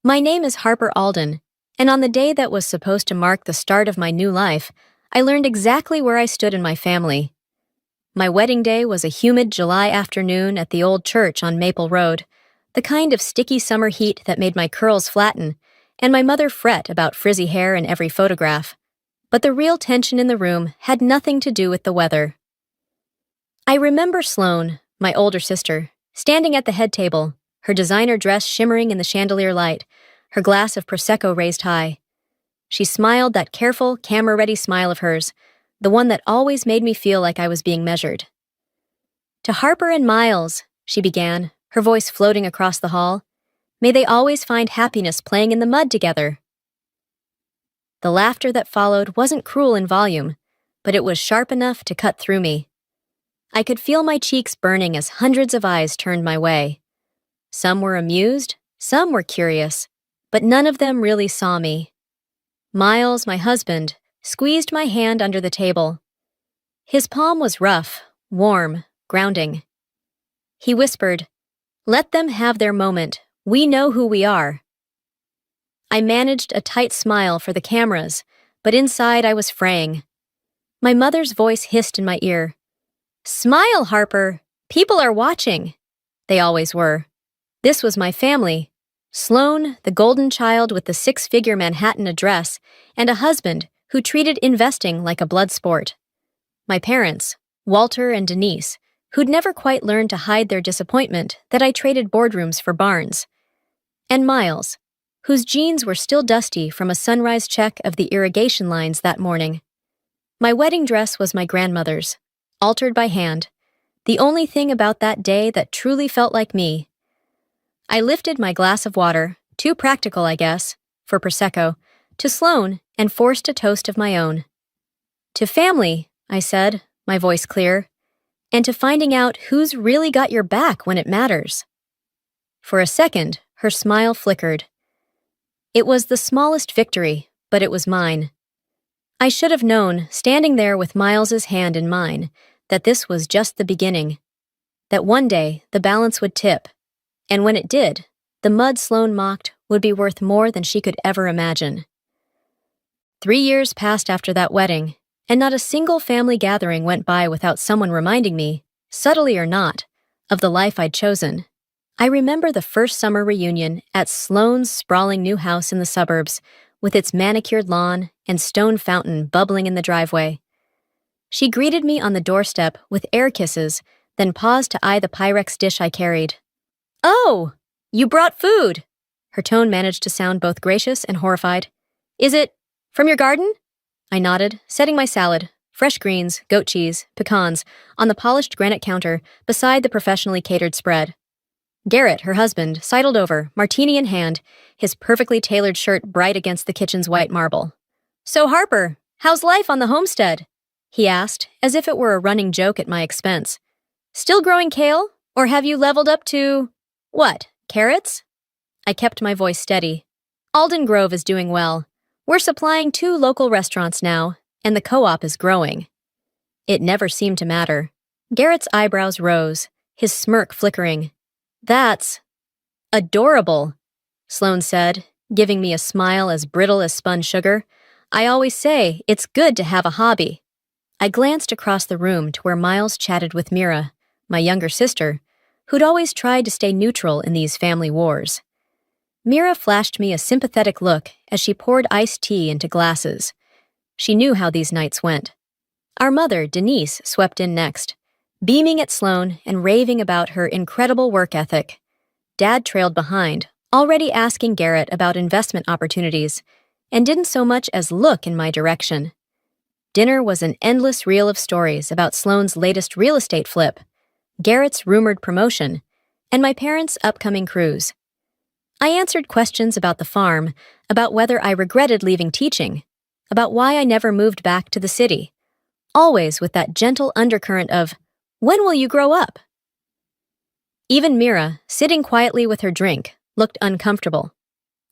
My name is Harper Alden, and on the day that was supposed to mark the start of my new life, I learned exactly where I stood in my family. My wedding day was a humid July afternoon at the old church on Maple Road, the kind of sticky summer heat that made my curls flatten, and my mother fret about frizzy hair in every photograph. But the real tension in the room had nothing to do with the weather. I remember Sloane, my older sister, standing at the head table, her designer dress shimmering in the chandelier light, her glass of Prosecco raised high. She smiled that careful, camera-ready smile of hers, the one that always made me feel like I was being measured. "To Harper and Miles," she began, her voice floating across the hall, "may they always find happiness playing in the mud together." The laughter that followed wasn't cruel in volume, but it was sharp enough to cut through me. I could feel my cheeks burning as hundreds of eyes turned my way. Some were amused, some were curious, but none of them really saw me. Miles, my husband, squeezed my hand under the table. His palm was rough, warm, grounding. He whispered, "Let them have their moment. We know who we are." I managed a tight smile for the cameras, but inside I was fraying. My mother's voice hissed in my ear. "Smile, Harper! People are watching." They always were. This was my family. Sloane, the golden child with the six-figure Manhattan address, and a husband who treated investing like a blood sport. My parents, Walter and Denise, who'd never quite learned to hide their disappointment that I traded boardrooms for barns. And Miles, whose jeans were still dusty from a sunrise check of the irrigation lines that morning. My wedding dress was my grandmother's, altered by hand, the only thing about that day that truly felt like me. I lifted my glass of water, too practical, I guess, for Prosecco, to Sloane and forced a toast of my own. "To family," I said, my voice clear, "and to finding out who's really got your back when it matters." For a second, her smile flickered. It was the smallest victory, but it was mine. I should have known, standing there with Miles's hand in mine, that this was just the beginning. That one day the balance would tip, and when it did, the mud Sloane mocked would be worth more than she could ever imagine. 3 years passed after that wedding, and not a single family gathering went by without someone reminding me, subtly or not, of the life I'd chosen. I remember the first summer reunion at Sloane's sprawling new house in the suburbs, with its manicured lawn and stone fountain bubbling in the driveway. She greeted me on the doorstep with air kisses, then paused to eye the Pyrex dish I carried. "Oh, you brought food!" Her tone managed to sound both gracious and horrified. "Is it from your garden?" I nodded, setting my salad, fresh greens, goat cheese, pecans, on the polished granite counter beside the professionally catered spread. Garrett, her husband, sidled over, martini in hand, his perfectly tailored shirt bright against the kitchen's white marble. "So Harper, how's life on the homestead?" he asked, as if it were a running joke at my expense. "Still growing kale, or have you leveled up to... what, carrots?" I kept my voice steady. "Alden Grove is doing well. We're supplying 2 local restaurants now, and the co-op is growing." It never seemed to matter. Garrett's eyebrows rose, his smirk flickering. "That's adorable," Sloane said, giving me a smile as brittle as spun sugar. "I always say it's good to have a hobby." I glanced across the room to where Miles chatted with Mira, my younger sister, who'd always tried to stay neutral in these family wars. Mira flashed me a sympathetic look as she poured iced tea into glasses. She knew how these nights went. Our mother, Denise, swept in next, beaming at Sloane and raving about her incredible work ethic. Dad trailed behind, already asking Garrett about investment opportunities, and didn't so much as look in my direction. Dinner was an endless reel of stories about Sloane's latest real estate flip, Garrett's rumored promotion, and my parents' upcoming cruise. I answered questions about the farm, about whether I regretted leaving teaching, about why I never moved back to the city, always with that gentle undercurrent of, "When will you grow up?" Even Mira, sitting quietly with her drink, looked uncomfortable.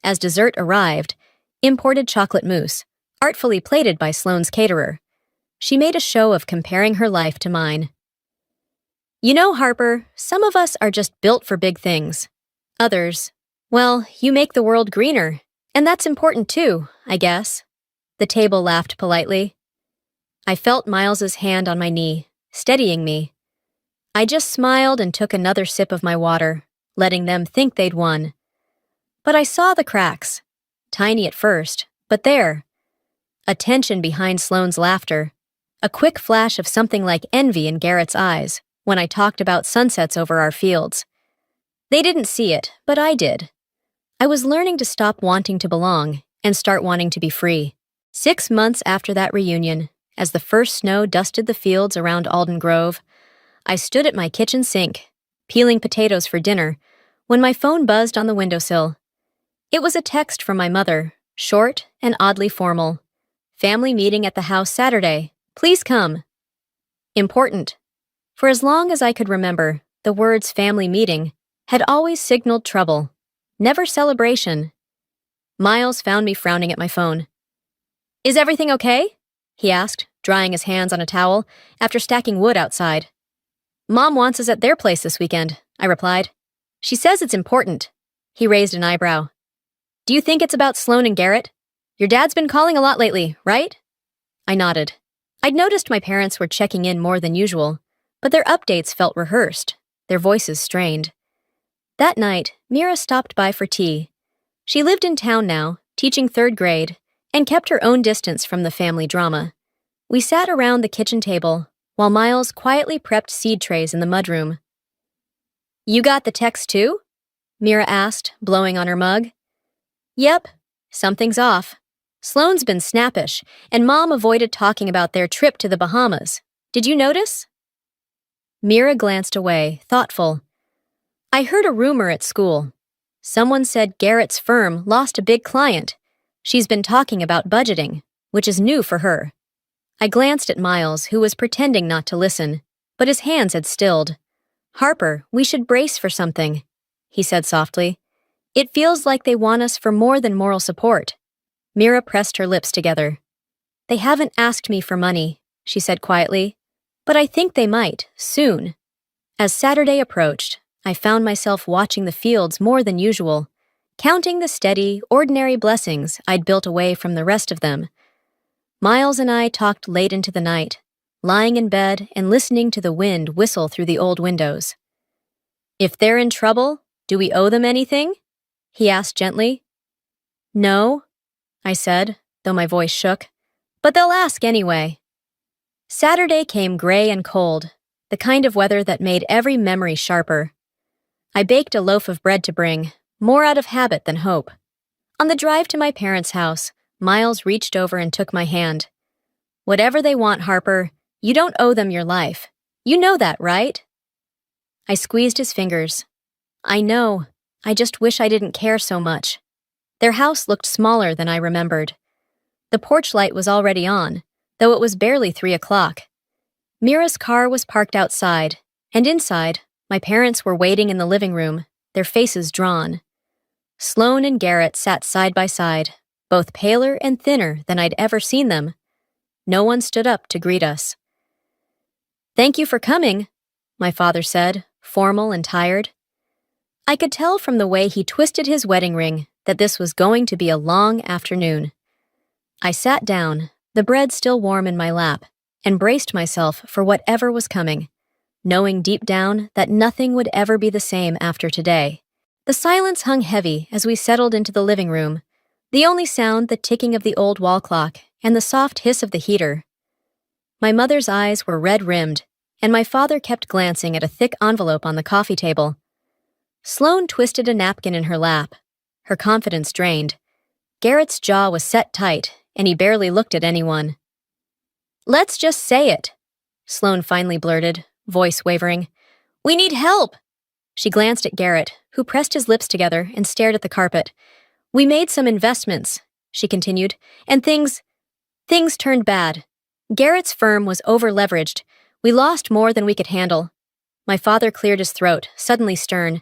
As dessert arrived, imported chocolate mousse, artfully plated by Sloane's caterer, she made a show of comparing her life to mine. "You know, Harper, some of us are just built for big things. Others, Well, you make the world greener, and that's important too, I guess. The table laughed politely. I felt Miles's hand on my knee, steadying me. I just smiled and took another sip of my water, letting them think they'd won. But I saw the cracks. Tiny at first, but there. A tension behind Sloane's laughter. A quick flash of something like envy in Garrett's eyes when I talked about sunsets over our fields. They didn't see it, but I did. I was learning to stop wanting to belong and start wanting to be free. 6 months after that reunion, as the first snow dusted the fields around Alden Grove, I stood at my kitchen sink, peeling potatoes for dinner, when my phone buzzed on the windowsill. It was a text from my mother, short and oddly formal. Family meeting at the house Saturday. Please come. Important. For as long as I could remember, the words family meeting had always signaled trouble, never celebration. Miles found me frowning at my phone. Is everything okay? He asked, drying his hands on a towel after stacking wood outside. Mom wants us at their place this weekend, I replied. She says it's important. He raised an eyebrow. Do you think it's about Sloane and Garrett? Your dad's been calling a lot lately, right? I nodded. I'd noticed my parents were checking in more than usual, but their updates felt rehearsed, their voices strained. That night, Mira stopped by for tea. She lived in town now, teaching 3rd grade, and kept her own distance from the family drama. We sat around the kitchen table, while Miles quietly prepped seed trays in the mudroom. You got the text too? Mira asked, blowing on her mug. Yep, something's off. Sloane's been snappish, and Mom avoided talking about their trip to the Bahamas. Did you notice? Mira glanced away, thoughtful. I heard a rumor at school. Someone said Garrett's firm lost a big client. She's been talking about budgeting, which is new for her. I glanced at Miles, who was pretending not to listen, but his hands had stilled. Harper, we should brace for something, he said softly. It feels like they want us for more than moral support. Mira pressed her lips together. They haven't asked me for money, she said quietly, but I think they might, soon. As Saturday approached, I found myself watching the fields more than usual, counting the steady, ordinary blessings I'd built away from the rest of them. Miles and I talked late into the night, lying in bed and listening to the wind whistle through the old windows. If they're in trouble, do we owe them anything? He asked gently. No, I said, though my voice shook, but they'll ask anyway. Saturday came gray and cold, the kind of weather that made every memory sharper. I baked a loaf of bread to bring, more out of habit than hope. On the drive to my parents' house, Miles reached over and took my hand. Whatever they want, Harper, you don't owe them your life. You know that, right? I squeezed his fingers. I know. I just wish I didn't care so much. Their house looked smaller than I remembered. The porch light was already on, though it was barely 3 o'clock. Mira's car was parked outside, and inside, my parents were waiting in the living room, their faces drawn. Sloane and Garrett sat side by side, both paler and thinner than I'd ever seen them. No one stood up to greet us. Thank you for coming, my father said, formal and tired. I could tell from the way he twisted his wedding ring that this was going to be a long afternoon. I sat down, the bread still warm in my lap, and braced myself for whatever was coming, knowing deep down that nothing would ever be the same after today. The silence hung heavy as we settled into the living room, the only sound the ticking of the old wall clock and the soft hiss of the heater. My mother's eyes were red-rimmed, and my father kept glancing at a thick envelope on the coffee table. Sloane twisted a napkin in her lap, her confidence drained. Garrett's jaw was set tight, and he barely looked at anyone. Let's just say it, Sloane finally blurted, voice wavering. We need help! She glanced at Garrett, who pressed his lips together and stared at the carpet. We made some investments, she continued, and things turned bad. Garrett's firm was over-leveraged. We lost more than we could handle. My father cleared his throat, suddenly stern.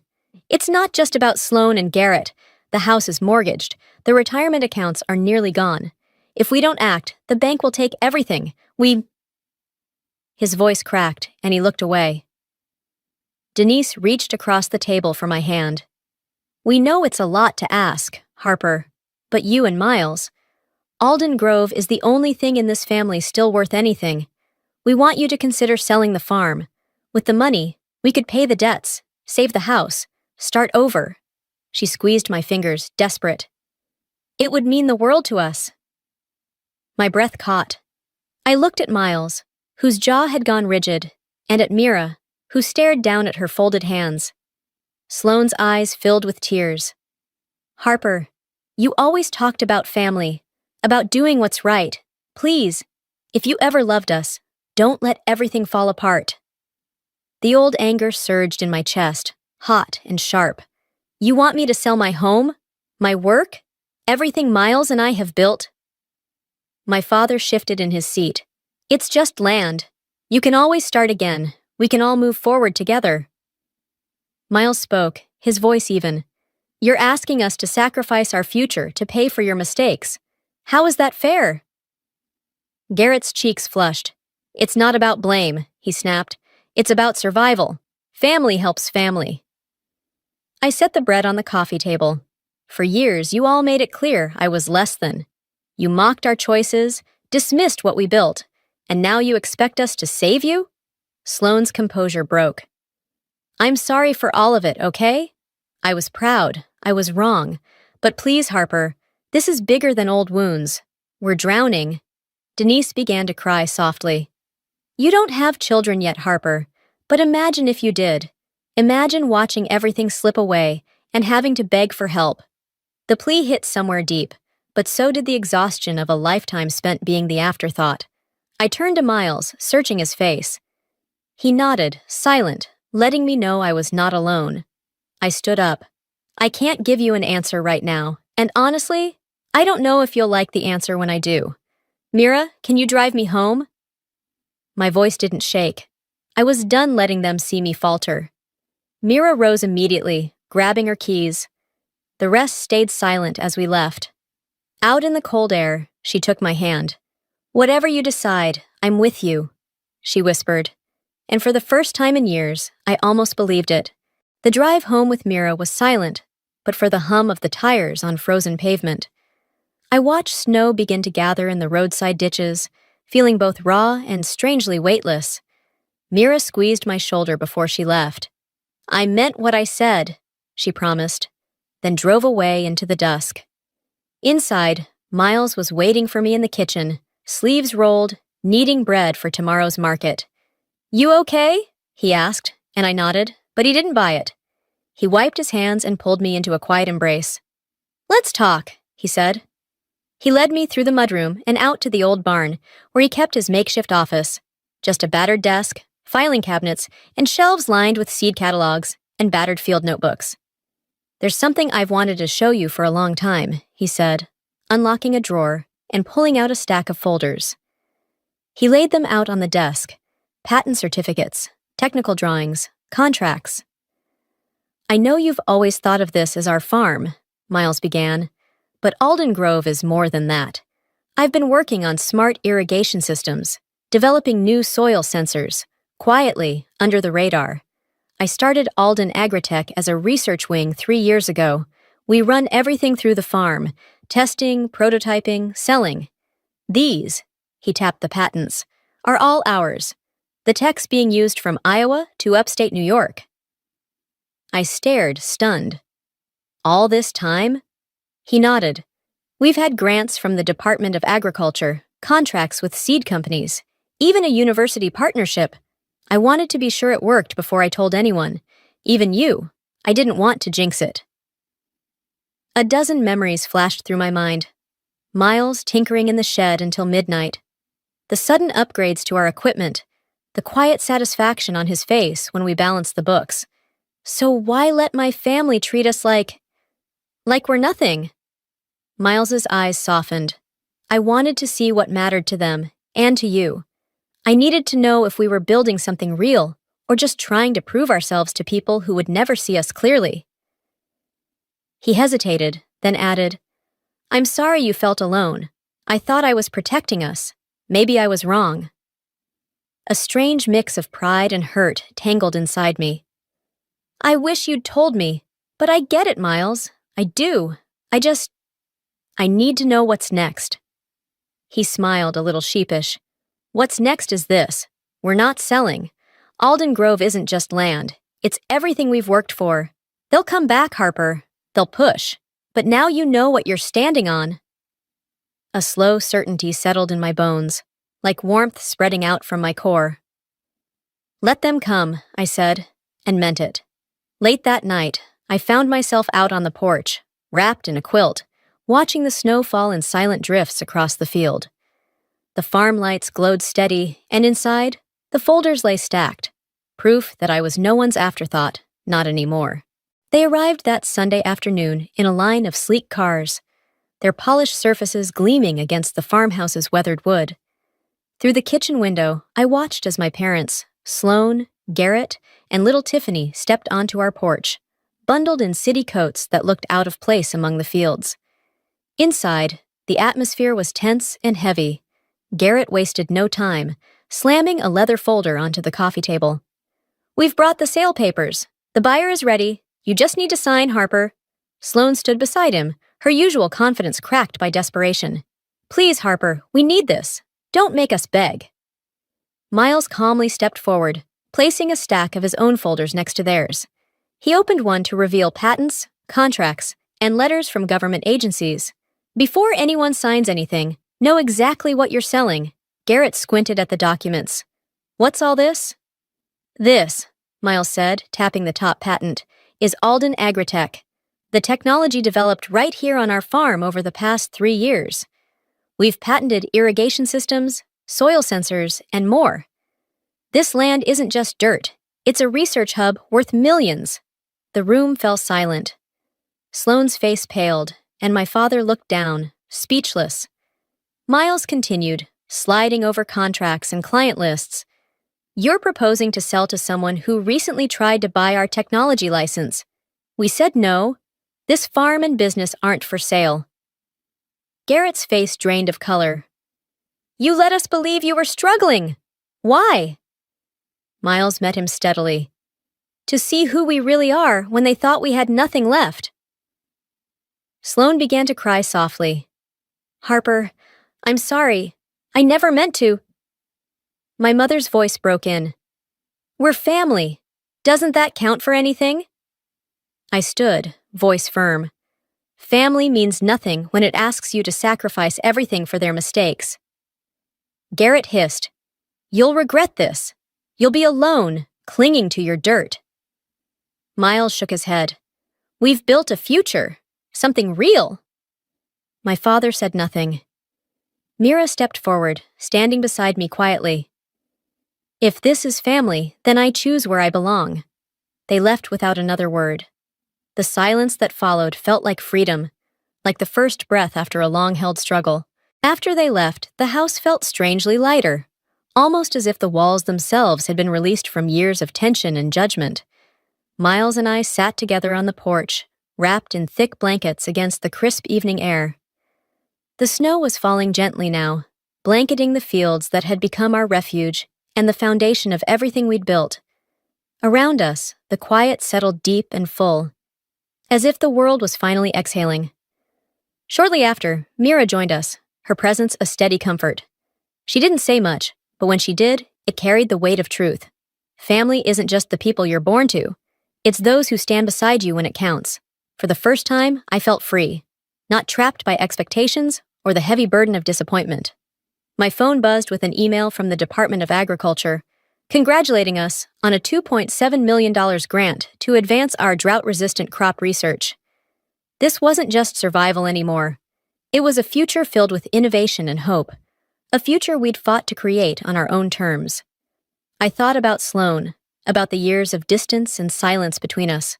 It's not just about Sloane and Garrett. The house is mortgaged. The retirement accounts are nearly gone. If we don't act, the bank will take everything. His voice cracked, and he looked away. Denise reached across the table for my hand. We know it's a lot to ask, Harper, but you and Miles. Alden Grove is the only thing in this family still worth anything. We want you to consider selling the farm. With the money, we could pay the debts, save the house, start over. She squeezed my fingers, desperate. It would mean the world to us. My breath caught. I looked at Miles, whose jaw had gone rigid, and at Mira, who stared down at her folded hands. Sloane's eyes filled with tears. Harper, you always talked about family, about doing what's right. Please, if you ever loved us, don't let everything fall apart. The old anger surged in my chest, hot and sharp. You want me to sell my home? My work? Everything Miles and I have built? My father shifted in his seat. It's just land. You can always start again. We can all move forward together. Miles spoke, his voice even. You're asking us to sacrifice our future to pay for your mistakes. How is that fair? Garrett's cheeks flushed. It's not about blame, he snapped. It's about survival. Family helps family. I set the bread on the coffee table. For years, you all made it clear I was less than. You mocked our choices, dismissed what we built, and now you expect us to save you? Sloane's composure broke. I'm sorry for all of it, okay? I was proud. I was wrong. But please, Harper, this is bigger than old wounds. We're drowning. Denise began to cry softly. You don't have children yet, Harper, but imagine if you did. Imagine watching everything slip away and having to beg for help. The plea hit somewhere deep, but so did the exhaustion of a lifetime spent being the afterthought. I turned to Miles, searching his face. He nodded, silent, letting me know I was not alone. I stood up. I can't give you an answer right now, and honestly, I don't know if you'll like the answer when I do. Mira, can you drive me home? My voice didn't shake. I was done letting them see me falter. Mira rose immediately, grabbing her keys. The rest stayed silent as we left. Out in the cold air, she took my hand. Whatever you decide, I'm with you, she whispered. And for the first time in years, I almost believed it. The drive home with Mira was silent, but for the hum of the tires on frozen pavement. I watched snow begin to gather in the roadside ditches, feeling both raw and strangely weightless. Mira squeezed my shoulder before she left. I meant what I said, she promised, then drove away into the dusk. Inside, Miles was waiting for me in the kitchen, sleeves rolled, kneading bread for tomorrow's market. You okay? He asked, and I nodded, but he didn't buy it. He wiped his hands and pulled me into a quiet embrace. Let's talk, he said. He led me through the mudroom and out to the old barn, where he kept his makeshift office. Just a battered desk, filing cabinets, and shelves lined with seed catalogs and battered field notebooks. There's something I've wanted to show you for a long time, he said, unlocking a drawer and pulling out a stack of folders. He laid them out on the desk. Patent certificates, technical drawings, contracts. I know you've always thought of this as our farm, Miles began, but Alden Grove is more than that. I've been working on smart irrigation systems, developing new soil sensors, quietly, under the radar. I started Alden Agritech as a research wing 3 years ago. We run everything through the farm, testing, prototyping, selling. These, he tapped the patents, are all ours. The tech's being used from Iowa to upstate New York. I stared, stunned. All this time? He nodded. We've had grants from the Department of Agriculture, contracts with seed companies, even a university partnership. I wanted to be sure it worked before I told anyone, even you. I didn't want to jinx it. A dozen memories flashed through my mind. Miles tinkering in the shed until midnight. The sudden upgrades to our equipment. The quiet satisfaction on his face when we balanced the books. So why let my family treat us like we're nothing? Miles's eyes softened. I wanted to see what mattered to them, and to you. I needed to know if we were building something real, or just trying to prove ourselves to people who would never see us clearly. He hesitated, then added, I'm sorry you felt alone. I thought I was protecting us. Maybe I was wrong. A strange mix of pride and hurt tangled inside me. I wish you'd told me, But I get it, Miles. I do. I need to know what's next. He smiled a little sheepish. What's next is this. We're not selling. Alden Grove isn't just land. It's everything we've worked for. They'll come back, Harper. They'll push. But now you know what you're standing on. A slow certainty settled in my bones, like warmth spreading out from my core. Let them come, I said, and meant it. Late that night, I found myself out on the porch, wrapped in a quilt, watching the snow fall in silent drifts across the field. The farm lights glowed steady, and inside, the folders lay stacked, proof that I was no one's afterthought, not anymore. They arrived that Sunday afternoon in a line of sleek cars, their polished surfaces gleaming against the farmhouse's weathered wood. Through the kitchen window, I watched as my parents, Sloan, Garrett, and little Tiffany stepped onto our porch, bundled in city coats that looked out of place among the fields. Inside, the atmosphere was tense and heavy. Garrett wasted no time, slamming a leather folder onto the coffee table. We've brought the sale papers. The buyer is ready. You just need to sign, Harper. Sloan stood beside him, her usual confidence cracked by desperation. Please, Harper, we need this. Don't make us beg. Miles calmly stepped forward, placing a stack of his own folders next to theirs. He opened one to reveal patents, contracts, and letters from government agencies. Before anyone signs anything, know exactly what you're selling. Garrett squinted at the documents. What's all this? This, Miles said, tapping the top patent, is Alden Agritech, the technology developed right here on our farm over the past 3 years. We've patented irrigation systems, soil sensors, and more. This land isn't just dirt. It's a research hub worth millions. The room fell silent. Sloane's face paled, and my father looked down, speechless. Miles continued, sliding over contracts and client lists. You're proposing to sell to someone who recently tried to buy our technology license. We said no. This farm and business aren't for sale. Garrett's face drained of color. You let us believe you were struggling. Why? Miles met him steadily. To see who we really are when they thought we had nothing left. Sloane began to cry softly. Harper, I'm sorry. I never meant to. My mother's voice broke in. We're family. Doesn't that count for anything? I stood, voice firm. Family means nothing when it asks you to sacrifice everything for their mistakes. Garrett hissed. You'll regret this. You'll be alone, clinging to your dirt. Miles shook his head. We've built a future, something real. My father said nothing. Mira stepped forward, standing beside me quietly. If this is family, then I choose where I belong. They left without another word. The silence that followed felt like freedom, like the first breath after a long-held struggle. After they left, the house felt strangely lighter, almost as if the walls themselves had been released from years of tension and judgment. Miles and I sat together on the porch, wrapped in thick blankets against the crisp evening air. The snow was falling gently now, blanketing the fields that had become our refuge and the foundation of everything we'd built. Around us, the quiet settled deep and full, as if the world was finally exhaling. Shortly after, Mira joined us, her presence a steady comfort. She didn't say much, but when she did, it carried the weight of truth. Family isn't just the people you're born to. It's those who stand beside you when it counts. For the first time, I felt free, not trapped by expectations or the heavy burden of disappointment. My phone buzzed with an email from the Department of Agriculture, congratulating us on a $2.7 million grant to advance our drought-resistant crop research. This wasn't just survival anymore. It was a future filled with innovation and hope, a future we'd fought to create on our own terms. I thought about Sloane, about the years of distance and silence between us.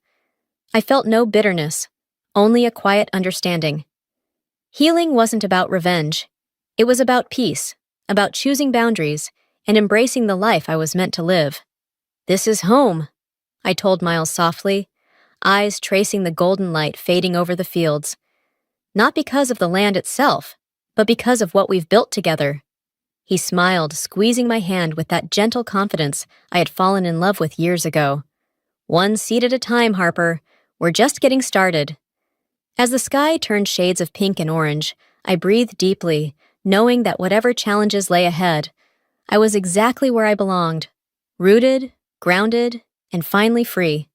I felt no bitterness, only a quiet understanding. Healing wasn't about revenge. It was about peace, about choosing boundaries, and embracing the life I was meant to live. This is home, I told Miles softly, eyes tracing the golden light fading over the fields. Not because of the land itself, but because of what we've built together. He smiled, squeezing my hand with that gentle confidence I had fallen in love with years ago. One seed at a time, Harper. We're just getting started. As the sky turned shades of pink and orange, I breathed deeply, knowing that whatever challenges lay ahead, I was exactly where I belonged, rooted, grounded, and finally free.